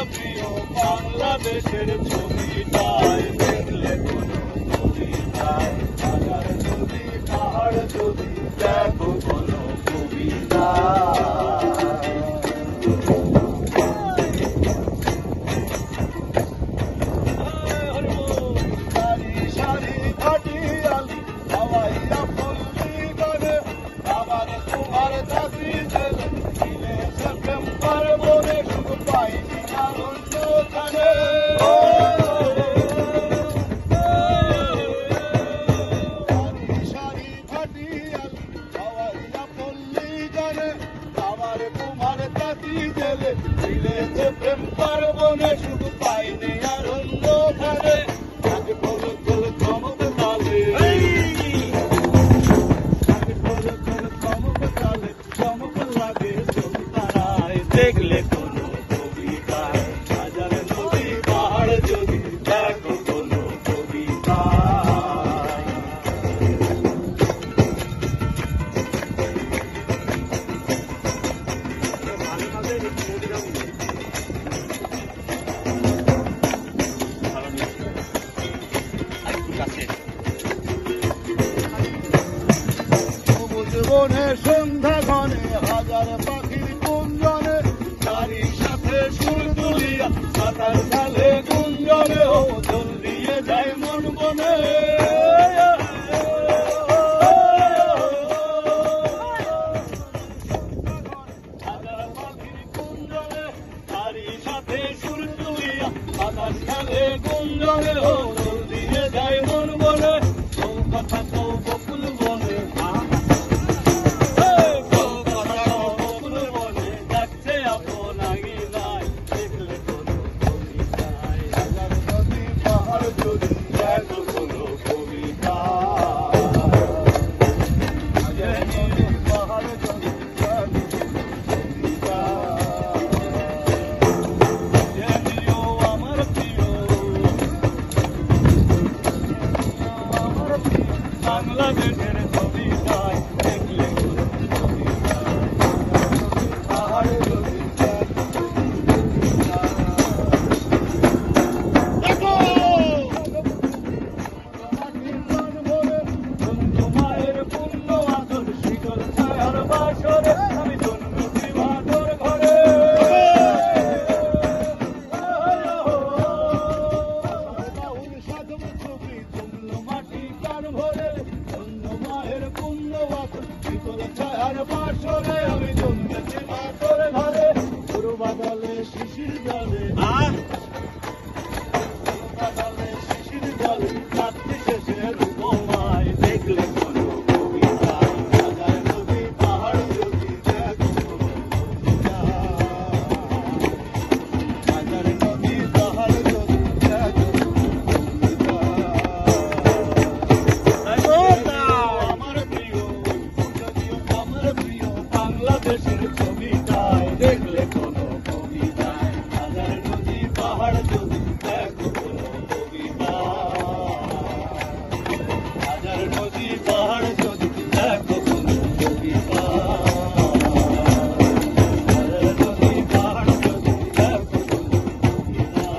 প্রিয় বাংলাদেশের ছবিটায় দেখলে কোনো কবিতায় হাজার যদি পাহাড় যদি দেখো কোনো কবিতা সারি সারি ঘাটিয়ালি হাওয়াইয়া পল্লী গানে আবার তোমার দাসি ছেলে দিলে সেপ্টেম্বর মনে সুখ পাইনি আনন্দ খানে সারি সারি ঘাটিয়ালি হাওয়াইয়া পল্লী গানে আবার তোমার দাসি ছেলে দিলে সেপ্টেম্বর মনে সুখ পাইনি আনন্দ খানে দেখলে কোনো কবিতা হাজার নদী পাহাড় যদি দেখো কোনো কবিতা সবুজ বনে সন্ধ্যা ঘনে হাজার পাখির কুঞ্জনে তারই সাথে সুর তুলিয়া সাঁতার ঢালে গুঞ্জনে ও জল দিয়ে যায় মন বনে হাজার পাখির কুঞ্জনে তারই সাথে সুর তুলিয়া সাঁতার ঢালে গুঞ্জনে ও জল দিয়ে যায় মন বনে ও কথা তো বকুল বনে বাংলাদেশের ছবিটায় দেখলে পাহাড় যদি মায়ের পুণ্য আদর শীতল ছায়ার বাসরে আমি জন্মছি ভাদর ঘরে সাধব ছবি জমলো মাটি প্রাণ ভরে মায়ের পুণ্য আদর শীতল ছায়ার বাসরে আমি জন্মেছি ভাদর ঘরে পুরো বাদালে শিশির জলে বাদালে শিশির জলে রাত্রি শেষে রূপমায় দেখলে কোনো কবিতা হাজার নদী পাহাড় যদি দেখো কোনো কবিতা হাজার নদী পাহাড় যদি দেখো কবিতা আমার প্রিয় আমার প্রিয় বাংলাদেশের ছবিটায় দেখলে কোনো কবিতা হাজার নদী পাহাড় যদি দেখো কোনো কবিতা হাজার নদী পাহাড় যদি দেখো কোনো কবিতা হাজার নদী পাহাড় যদি দেখো কোনো কবিতা